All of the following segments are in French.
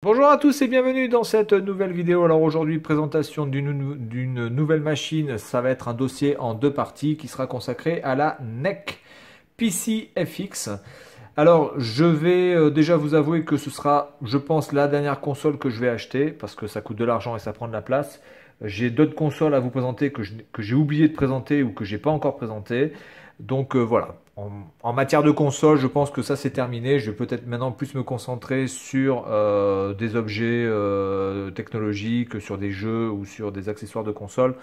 Bonjour à tous et bienvenue dans cette nouvelle vidéo. Alors aujourd'hui, présentation d'une nouvelle machine. Ça va être un dossier en deux parties qui sera consacré à la NEC PC FX. Alors je vais déjà vous avouer que ce sera, je pense, la dernière console que je vais acheter parce que ça coûte de l'argent et ça prend de la place. J'ai d'autres consoles à vous présenter que j'ai oublié de présenter ou que j'ai pas encore présenté. Donc voilà, en matière de console, je pense que ça c'est terminé. Je vais peut-être maintenant plus me concentrer sur des objets technologiques, sur des jeux ou sur des accessoires de console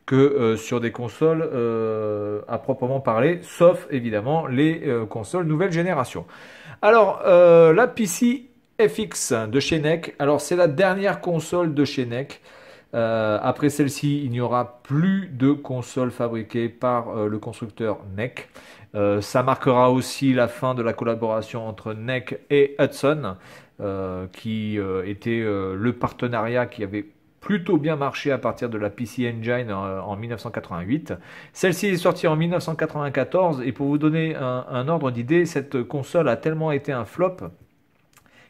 que sur des consoles à proprement parler, sauf évidemment les consoles nouvelle génération. Alors la PC FX de chez NEC, alors c'est la dernière console de chez NEC. Après celle-ci, il n'y aura plus de consoles fabriquées par le constructeur NEC. Ça marquera aussi la fin de la collaboration entre NEC et Hudson, qui était le partenariat qui avait plutôt bien marché à partir de la PC Engine en 1988. Celle-ci est sortie en 1994 et pour vous donner un ordre d'idée, cette console a tellement été un flop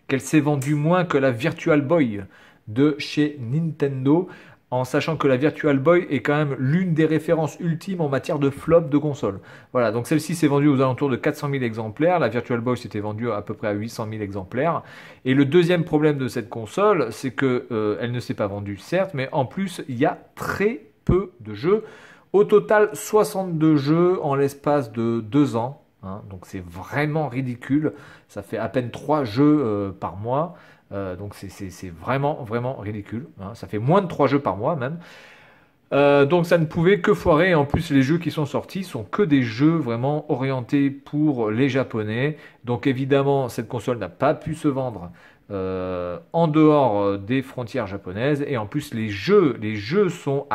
qu'elle s'est vendue moins que la Virtual Boy de chez Nintendo, en sachant que la Virtual Boy est quand même l'une des références ultimes en matière de flop de console. Voilà, donc celle-ci s'est vendue aux alentours de 400 000 exemplaires, la Virtual Boy s'était vendue à peu près à 800 000 exemplaires. Et le deuxième problème de cette console, c'est que elle ne s'est pas vendue, certes, mais en plus, il y a très peu de jeux. Au total, 62 jeux en l'espace de 2 ans. Hein, donc c'est vraiment ridicule. Ça fait à peine 3 jeux par mois. Donc c'est vraiment, vraiment ridicule. Hein. Ça fait moins de 3 jeux par mois même. Donc ça ne pouvait que foirer. Et en plus, les jeux qui sont sortis sont que des jeux vraiment orientés pour les Japonais. Donc évidemment, cette console n'a pas pu se vendre en dehors des frontières japonaises. Et en plus, les jeux sont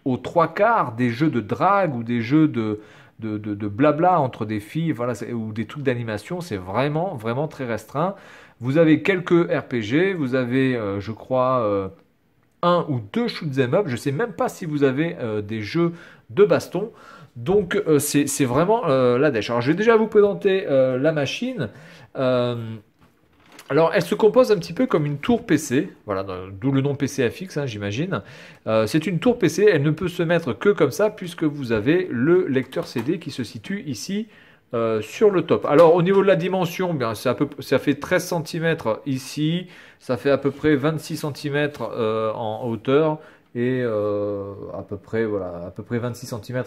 aux trois quarts des jeux de drague ou des jeux de blabla entre des filles, voilà, ou des trucs d'animation. C'est vraiment, vraiment très restreint. Vous avez quelques RPG, vous avez, je crois, un ou deux shoot 'em up. Je ne sais même pas si vous avez des jeux de baston. Donc c'est vraiment la dèche. Alors je vais déjà vous présenter la machine. Euh, alors, elle se compose un petit peu comme une tour PC, voilà, d'où le nom PC FX, hein, j'imagine. C'est une tour PC, elle ne peut se mettre que comme ça, puisque vous avez le lecteur CD qui se situe ici sur le top. Alors, au niveau de la dimension, bien, ça fait 13 cm ici, ça fait à peu près 26 cm en hauteur, et à peu près, voilà, à peu près 26 cm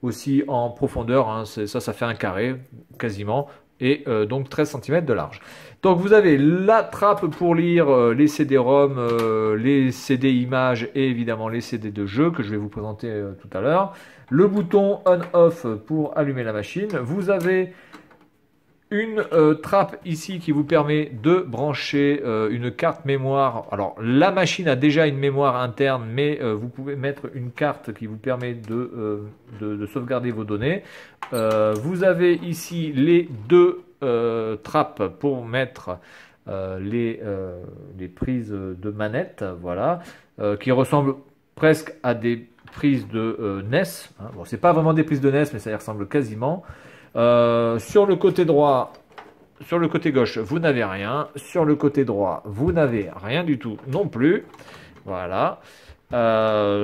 aussi en profondeur. Hein, ça fait un carré, quasiment et donc 13 cm de large. Donc vous avez la trappe pour lire les CD-ROM, les CD images et évidemment les CD de jeu que je vais vous présenter tout à l'heure. Le bouton on-off pour allumer la machine. Vous avez une trappe ici qui vous permet de brancher une carte mémoire. Alors la machine a déjà une mémoire interne, mais vous pouvez mettre une carte qui vous permet de sauvegarder vos données. Vous avez ici les deux trappes pour mettre les prises de manette, voilà, qui ressemblent presque à des prises de NES. Hein. Bon, c'est pas vraiment des prises de NES, mais ça y ressemble quasiment. Sur le côté droit, sur le côté gauche, vous n'avez rien. Sur le côté droit, vous n'avez rien du tout non plus. Voilà.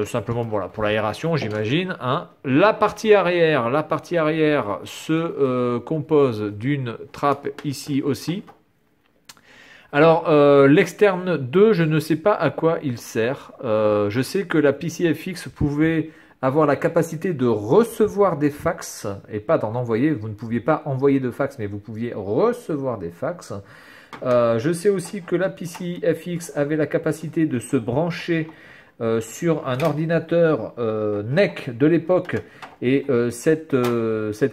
Simplement voilà, pour l'aération, j'imagine. Hein. La partie arrière se compose d'une trappe ici aussi. Alors, l'externe 2, je ne sais pas à quoi il sert. Je sais que la PCFX pouvait avoir la capacité de recevoir des fax et pas d'en envoyer. Vous ne pouviez pas envoyer de fax, mais vous pouviez recevoir des fax. Je sais aussi que la PCFX avait la capacité de se brancher sur un ordinateur NEC de l'époque et cette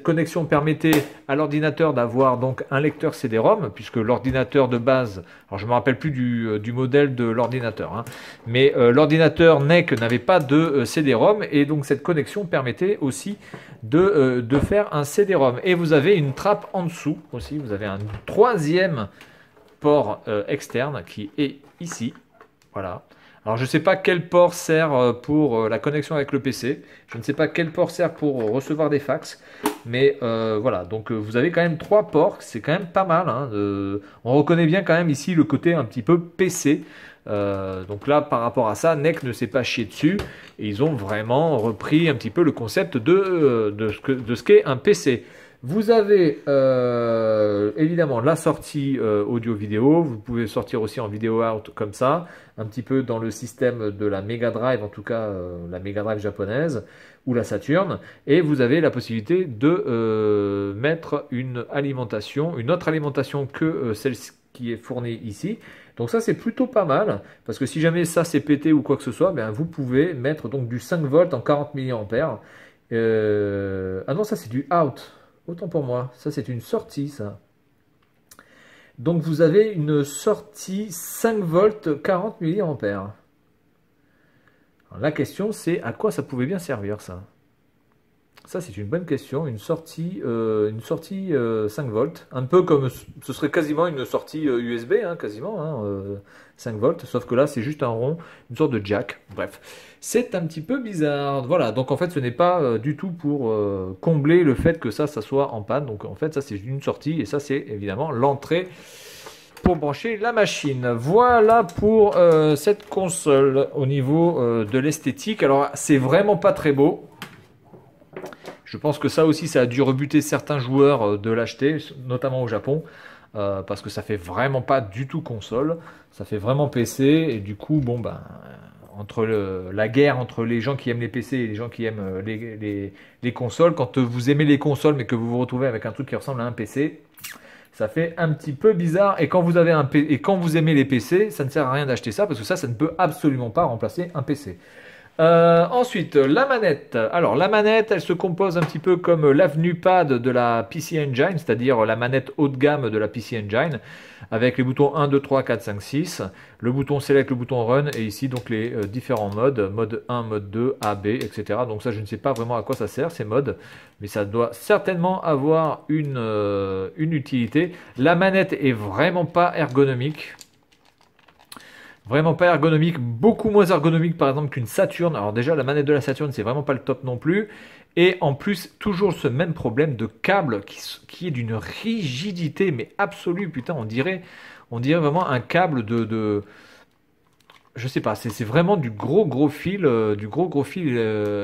connexion permettait à l'ordinateur d'avoir donc un lecteur CD-ROM puisque l'ordinateur de base, alors je me rappelle plus du modèle de l'ordinateur, hein, mais l'ordinateur NEC n'avait pas de CD-ROM et donc cette connexion permettait aussi de faire un CD-ROM. Et vous avez une trappe en dessous aussi, vous avez un troisième port externe qui est ici, voilà. Alors je ne sais pas quel port sert pour la connexion avec le PC. Je ne sais pas quel port sert pour recevoir des fax. Mais voilà, donc vous avez quand même 3 ports. C'est quand même pas mal, hein, on reconnaît bien quand même ici le côté un petit peu PC. Donc là, par rapport à ça, NEC ne s'est pas chié dessus. Et ils ont vraiment repris un petit peu le concept de ce qu'est un PC. Vous avez évidemment la sortie audio-vidéo. Vous pouvez sortir aussi en vidéo out comme ça, un petit peu dans le système de la Mega Drive, en tout cas la Mega Drive japonaise ou la Saturn. Et vous avez la possibilité de mettre une alimentation, une autre alimentation que celle qui est fournie ici. Donc ça c'est plutôt pas mal, parce que si jamais ça c'est pété ou quoi que ce soit, ben, vous pouvez mettre donc du 5 volts en 40 mA. Ah non, ça c'est du out. Autant pour moi, ça c'est une sortie ça. Donc vous avez une sortie 5 volts 40 mA. Alors, la question c'est à quoi ça pouvait bien servir ça? Ça c'est une bonne question, une sortie 5 volts, un peu comme ce serait quasiment une sortie USB, hein, quasiment, hein, 5 volts, sauf que là c'est juste un rond, une sorte de jack, bref. C'est un petit peu bizarre, voilà, donc en fait ce n'est pas du tout pour combler le fait que ça soit en panne, donc en fait ça c'est une sortie, et ça c'est évidemment l'entrée pour brancher la machine. Voilà pour cette console au niveau de l'esthétique. Alors c'est vraiment pas très beau. Je pense que ça aussi, ça a dû rebuter certains joueurs de l'acheter, notamment au Japon, parce que ça fait vraiment pas du tout console, ça fait vraiment PC, et du coup, bon ben, entre la guerre entre les gens qui aiment les PC et les gens qui aiment les consoles, quand vous aimez les consoles mais que vous vous retrouvez avec un truc qui ressemble à un PC, ça fait un petit peu bizarre. Et quand vous avez et quand vous aimez les PC, ça ne sert à rien d'acheter ça, parce que ça ne peut absolument pas remplacer un PC. Ensuite, la manette. Alors, la manette, elle se compose un petit peu comme l'avenue pad de la PC Engine, c'est-à-dire la manette haut de gamme de la PC Engine, avec les boutons 1, 2, 3, 4, 5, 6, le bouton Select, le bouton Run, et ici donc les différents modes, mode 1, mode 2, A, B, etc. Donc ça, je ne sais pas vraiment à quoi ça sert, ces modes, mais ça doit certainement avoir une utilité. La manette est vraiment pas ergonomique. Vraiment pas ergonomique, beaucoup moins ergonomique par exemple qu'une Saturn. Alors déjà la manette de la Saturn c'est vraiment pas le top non plus. Et en plus toujours ce même problème de câble qui est d'une rigidité mais absolue. Putain on dirait vraiment un câble je sais pas, c'est vraiment du gros fil,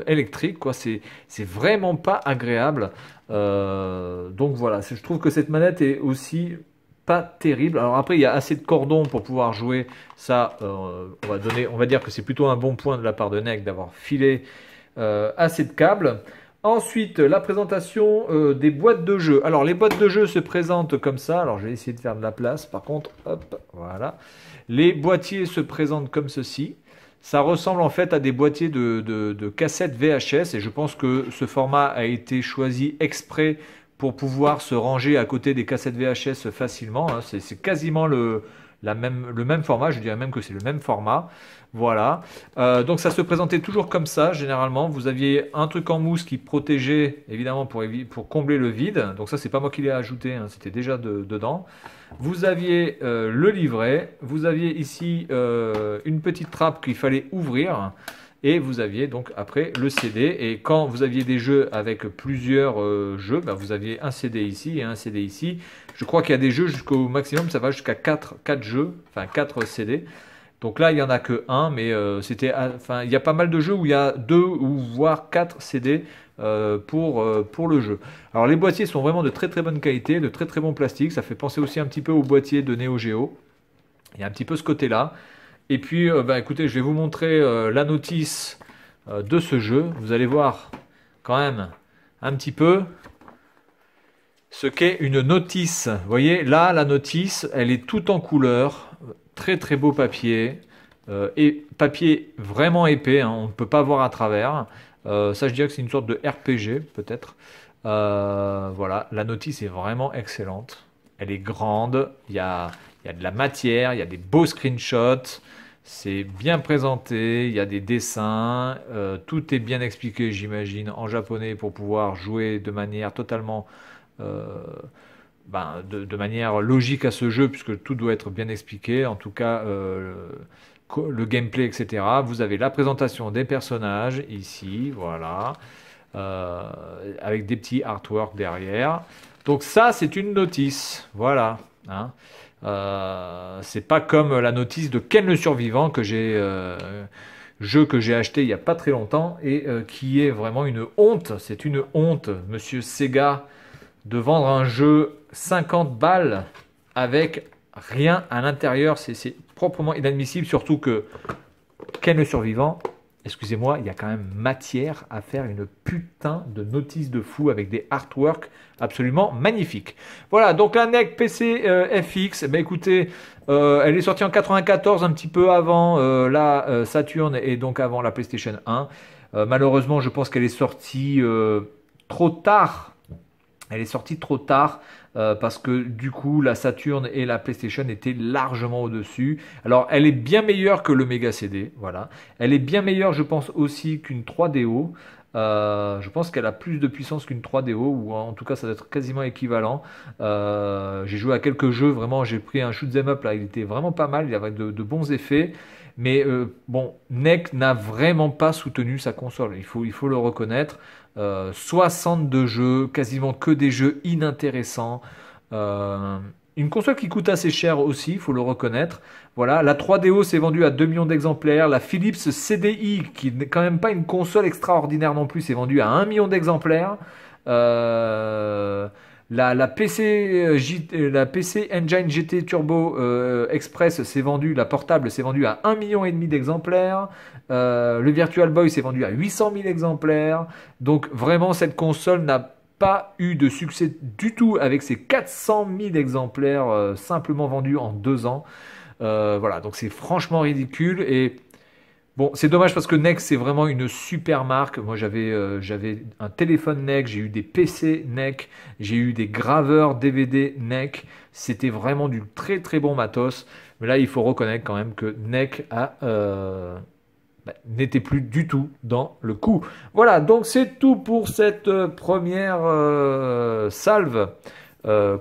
électrique quoi. C'est vraiment pas agréable. Donc voilà, je trouve que cette manette est aussi pas terrible. Alors après, il y a assez de cordons pour pouvoir jouer. Ça, on va dire que c'est plutôt un bon point de la part de NEC d'avoir filé assez de câbles. Ensuite, la présentation des boîtes de jeux. Alors, les boîtes de jeux se présentent comme ça. Alors, je vais essayer de faire de la place. Par contre, hop, voilà. Les boîtiers se présentent comme ceci. Ça ressemble en fait à des boîtiers de cassettes VHS. Et je pense que ce format a été choisi exprès pour pouvoir se ranger à côté des cassettes VHS facilement. Hein. C'est quasiment le même format, je dirais même que c'est le même format. Voilà. Donc ça se présentait toujours comme ça, généralement. Vous aviez un truc en mousse qui protégeait, évidemment, pour combler le vide. Donc ça, c'est pas moi qui l'ai ajouté, hein, c'était déjà dedans. Vous aviez le livret. Vous aviez ici une petite trappe qu'il fallait ouvrir. Et vous aviez donc après le CD. Et quand vous aviez des jeux avec plusieurs jeux, bah, vous aviez un CD ici et un CD ici. Je crois qu'il y a des jeux jusqu'au maximum, ça va jusqu'à 4 jeux, enfin 4 CD. Donc là, il n'y en a que un, mais enfin, il y a pas mal de jeux où il y a 2 ou voire 4 CD pour le jeu. Alors les boîtiers sont vraiment de très bonne qualité, de très bon plastique. Ça fait penser aussi un petit peu aux boîtiers de Neo Geo. Il y a un petit peu ce côté-là. Et puis, bah, écoutez, je vais vous montrer la notice de ce jeu. Vous allez voir quand même un petit peu ce qu'est une notice. Vous voyez, là, la notice, elle est toute en couleur. Très beau papier. Et papier vraiment épais, hein, on ne peut pas voir à travers. Ça, je dirais que c'est une sorte de RPG, peut-être. Voilà, la notice est vraiment excellente. Elle est grande, il y a de la matière, il y a des beaux screenshots. C'est bien présenté, il y a des dessins, tout est bien expliqué, j'imagine, en japonais pour pouvoir jouer de manière totalement, de manière logique à ce jeu, puisque tout doit être bien expliqué. En tout cas, le gameplay, etc. Vous avez la présentation des personnages ici, voilà, avec des petits artworks derrière. Donc ça, c'est une notice, voilà. Hein. C'est pas comme la notice de Ken le Survivant que jeu que j'ai acheté il n'y a pas très longtemps et qui est vraiment une honte. C'est une honte, monsieur Sega, de vendre un jeu 50 balles avec rien à l'intérieur. C'est proprement inadmissible, surtout que Ken le Survivant, excusez-moi, il y a quand même matière à faire une putain de notice de fou avec des artworks absolument magnifiques. Voilà, donc la NEC PC FX, ben écoutez, elle est sortie en 94, un petit peu avant la Saturn et donc avant la PlayStation 1. Malheureusement, je pense qu'elle est sortie trop tard. Elle est sortie trop tard parce que du coup la Saturn et la PlayStation étaient largement au-dessus. Alors elle est bien meilleure que le Mega CD, voilà. Elle est bien meilleure, je pense aussi qu'une 3DO. Je pense qu'elle a plus de puissance qu'une 3DO, ou en tout cas ça doit être quasiment équivalent. J'ai joué à quelques jeux, vraiment j'ai pris un shoot 'em up là, il était vraiment pas mal, il avait de bons effets. Mais bon, NEC n'a vraiment pas soutenu sa console, il faut le reconnaître. 62 jeux, quasiment que des jeux inintéressants. Une console qui coûte assez cher aussi, il faut le reconnaître. Voilà, la 3DO s'est vendue à 2 millions d'exemplaires. La Philips CDI, qui n'est quand même pas une console extraordinaire non plus, s'est vendue à 1 million d'exemplaires. La PC Engine GT Turbo Express s'est vendue, la portable s'est vendue à 1,5 million d'exemplaires. Le Virtual Boy s'est vendu à 800 000 exemplaires. Donc vraiment, cette console n'a pas eu de succès du tout avec ses 400 000 exemplaires simplement vendus en 2 ans. Voilà, donc c'est franchement ridicule. Et bon, c'est dommage parce que NEC, c'est vraiment une super marque. Moi, j'avais un téléphone NEC, j'ai eu des PC NEC, j'ai eu des graveurs DVD NEC. C'était vraiment du très très bon matos. Mais là, il faut reconnaître quand même que NEC n'était plus du tout dans le coup. Voilà, donc c'est tout pour cette première salve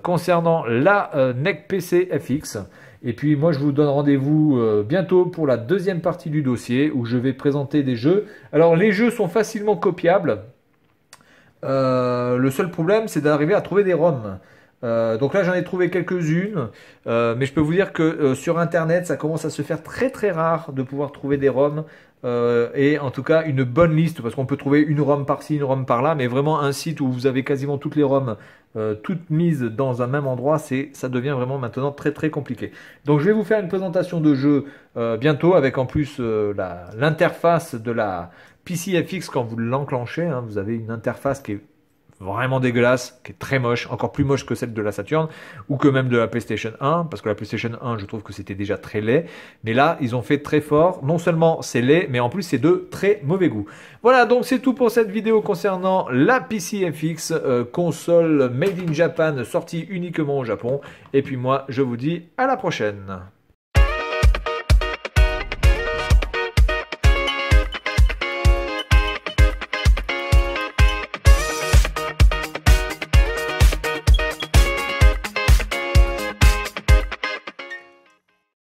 concernant la NEC PC FX. Et puis moi je vous donne rendez-vous bientôt pour la deuxième partie du dossier où je vais présenter des jeux. Alors les jeux sont facilement copiables. Le seul problème c'est d'arriver à trouver des ROM. Donc là j'en ai trouvé quelques-unes, mais je peux vous dire que sur internet ça commence à se faire très très rare de pouvoir trouver des ROM et en tout cas une bonne liste, parce qu'on peut trouver une ROM par-ci, une ROM par-là, mais vraiment un site où vous avez quasiment toutes les ROM toutes mises dans un même endroit, ça devient vraiment maintenant très très compliqué. Donc je vais vous faire une présentation de jeu bientôt avec en plus l'interface de la PCFX quand vous l'enclenchez, hein, vous avez une interface qui est vraiment dégueulasse, qui est très moche, encore plus moche que celle de la Saturn, ou que même de la PlayStation 1, parce que la PlayStation 1, je trouve que c'était déjà très laid, mais là, ils ont fait très fort, non seulement c'est laid, mais en plus c'est de très mauvais goût. Voilà, donc c'est tout pour cette vidéo concernant la PCFX, console made in Japan, sortie uniquement au Japon, et puis moi, je vous dis à la prochaine.